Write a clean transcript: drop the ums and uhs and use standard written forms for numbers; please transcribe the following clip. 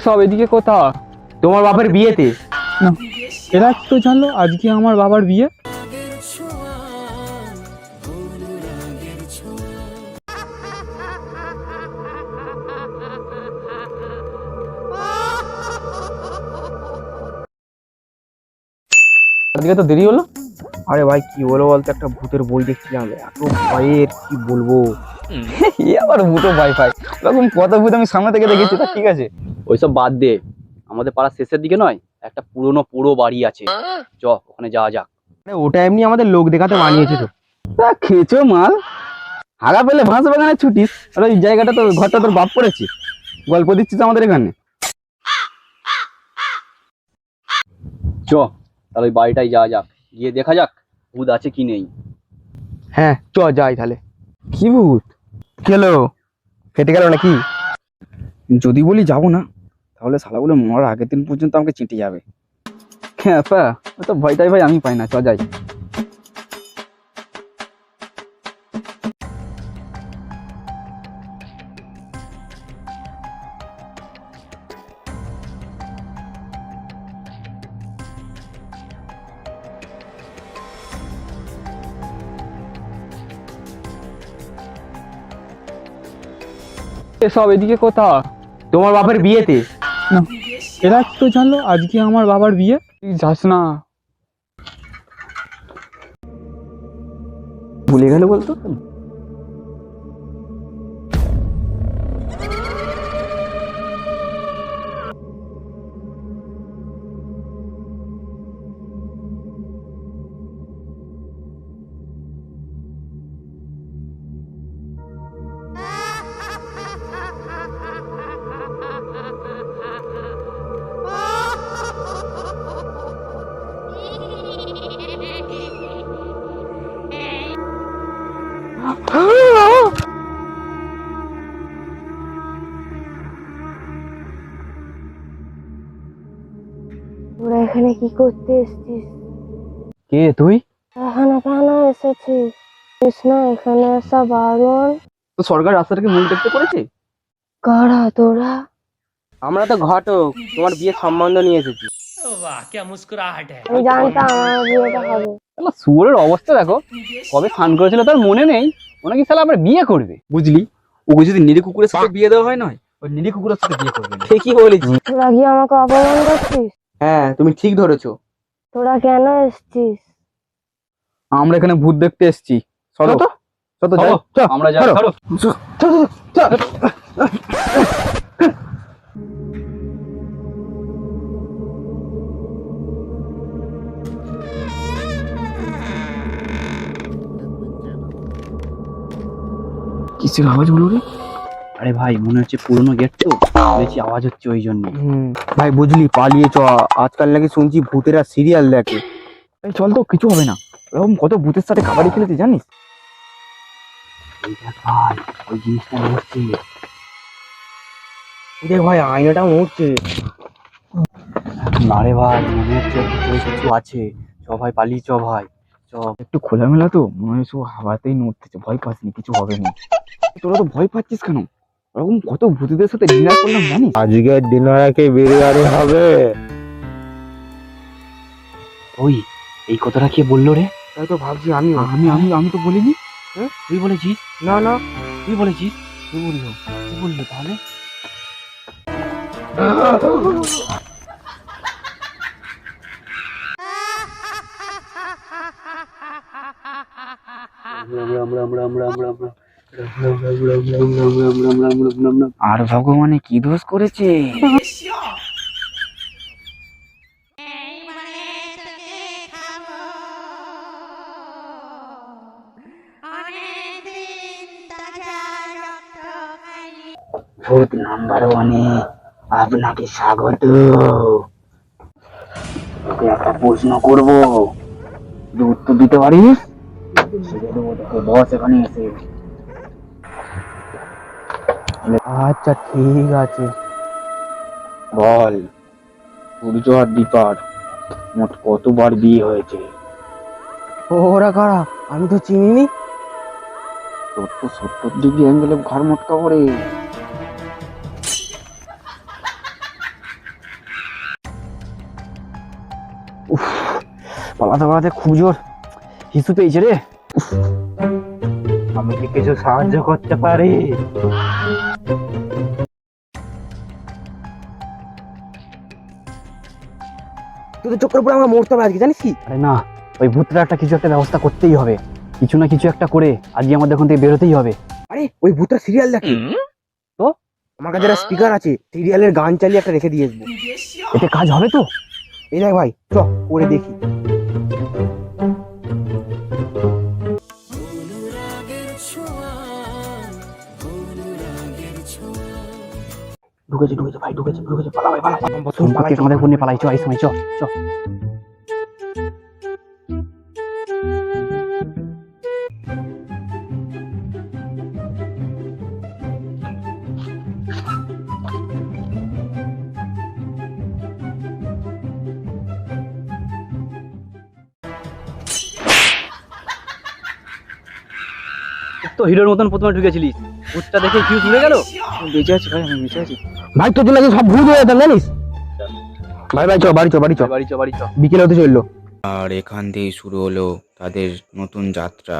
সব এদিকে কোথা? তোমার বাপের বিয়েতে। না, এরা তো জানলো আজকে আমার বাবার বিয়ে। আজকে তো দেরি হলো। আরে ভাই কি বলবো বলতো, একটা ভূতের বই দেখছিলাম, এত ভয়ের কি বলবো। এ আবার ভূতো ওয়াইফাই, এরকম কত ভূত আমি সামনে থেকে দেখেছি। তা ঠিক আছে, ওইসব বাদ দে, আমাদের পাড়ার শেষের দিকে নয় একটা পুরো বাড়ি আছে, চ ওখানে যাওয়া যাক। ওটা এমনি আমাদের লোক দেখাতে বানিয়েছে তো। তা খেয়েছো মাল, হাগা পেলে ভাঁস বাগানে ছুটিস। আর ওই জায়গাটা তো, ঘরটা তোর বাপ করেছে, গল্প দিচ্ছিস আমাদের এখানে। চ তাহলে ওই বাড়িটাই যাওয়া যাক, গিয়ে দেখা যাক ভূত আছে কি নেই। হ্যাঁ চ যাই তাহলে। কি ভূত খেলো, ফেটে গেল নাকি? যদি বলি যাবো না, তাহলে শালাগুলো মরার আগের দিন পর্যন্ত আমাকে চিঁটে যাবে। হ্যাঁ পা, তো ভয়টাই ভাই আমি পাই না, চ যাই। সব এদিকে কোথা? তোমার বাপের বিয়েতে। না, এরা তো জানলো আজকে আমার বাবার বিয়ে। তুই যাস না, ভুলে গেল বলতো। তোরা এখানে কি করতে এসেছিস? কে তুই? এখানে কেন এসেছিস? কৃষ্ণা, এখানে আসা বারণ। তো সরকার রাস্তাটাকে মুখ দেখতে করেছে। কারা তোরা? আমরা তো ঘটক, তোমার বিয়ের সম্বন্ধ নিয়ে এসেছি। আমি জানতাম আমার বিয়েটা হবে। আমার শুয়োরের অবস্থা দেখো, কবে স্নান করেছিল তার মনে নেই, ও নাকি শালা আবার বিয়ে করবে। বুঝলি, ওকে যদি নিরী কুকুরের সাথে বিয়ে দেওয়া হয় নয়, ওই নিরী কুকুরের সাথে বিয়ে করবে না। ঠিকই বলেছি। তোরা কি আমাকে অপমান করছিস? হ্যাঁ তুমি ঠিক ধরেছো। তোরা কেন এসেছিস? আমরা এখানে ভূত দেখতে এসেছি। চলো তো, চলো যাই। আমরা যাই, চলো। কিসের আওয়াজ হলো রে? আরে ভাই মনে হচ্ছে পুরনো গেট তো, বেশি আওয়াজ হচ্ছে ওই জন্য। ভাই বুঝলি, পালিয়ে চ। আজকাল নাকি শুনছি ভূতেরা সিরিয়াল দেখে। এই চল তো, কিছু হবে না। এরকম কত ভূতের সাথে কাবাডি খেলেছে জানিস? এই দেখ ভাই, ওই জিনিসটা নড়ছে। দেখ ভাই, আয়নাটা উঠছে। না রে ভাই, মনে হচ্ছে ভিতরে কিছু আছে। চ ভাই পালিয়ে চ ভাই, চ। একটু খোলামেলা তো, মনে হয় সব হাওয়াতেই নড়তেছে। ভয় পাসনি, কিছু হবে না। তোরা তো ভয় পাচ্ছিস কেন? এরকম কত ভূতেদের সাথে ডিনার করলাম জানিস? আজকের ডিনারকে বিরিয়ানি হবে। ওই এই কথাটা কে বললো রে? তাই তো ভাবছি আমি আমি আমি আমি তো বলিনি। তুই বলেছিস? না না, তুই বলেছিস? কে বললো? কি বললো তাহলে? আর ভগবানে কি দোষ করেছে? ভূত নাম্বার ওয়ানে আপনাকে স্বাগত। তোকে একটা প্রশ্ন করব, যদি উত্তর দিতে পারিস ছেড়ে দেবো তোকে। বস এখানে এসে। আচ্ছা ঠিক আছে, বল সূর্য আর দীপার মোট কতবার বিয়ে হয়েছে? ওরা কারা? আমি তো চিনিনি। 70 ডিগ্রি অ্যাঙ্গেলে ঘর মটকা পড়ে। পালাতে পালাতে খুব জোর হিসু পেয়েছে রে। আমি কি কিছু সাহায্য করতে পারি? তোদের চক্কর পরে আমরা মরতে হবে আজকে, জানিস কি? আরে না, ওই ভূতটা একটা কিছু একটা ব্যবস্থা করতেই হবে, কিছু না কিছু একটা করে আজকে আমাদের এখন থেকে বেরোতেই হবে। আরে ওই ভূতটা সিরিয়াল দেখে তো? আমার কাছে একটা স্পিকার আছে, সিরিয়ালের গান চালিয়ে একটা রেখে দিয়ে আসবো। এতে কাজ হবে তো? এই দেখ ভাই, চ করে দেখি। ঢুকেছে ভাই, ঢুকেছে পালা ভাই, পালা। সম্পর্কে আমাদের ফোনে পালাই, চ এই সময় চ চ। তো হিরোর মতন প্রথমে ঢুকেছিলিস, ভূতটা দেখে ফিউজ উড়ে গেল। বেঁচে আছি ভাই, আমি বেঁচে আছি ভাই তোর জন্য সব ভূত হয়ে যেতাম জানিস? ভাই। ভাই চ বাড়ি চ, বাড়ি চ, বাড়ি চ বাড়ি চ। বিকেলে হতে চললো। আর এখান থেকেই শুরু হলো তাদের নতুন যাত্রা।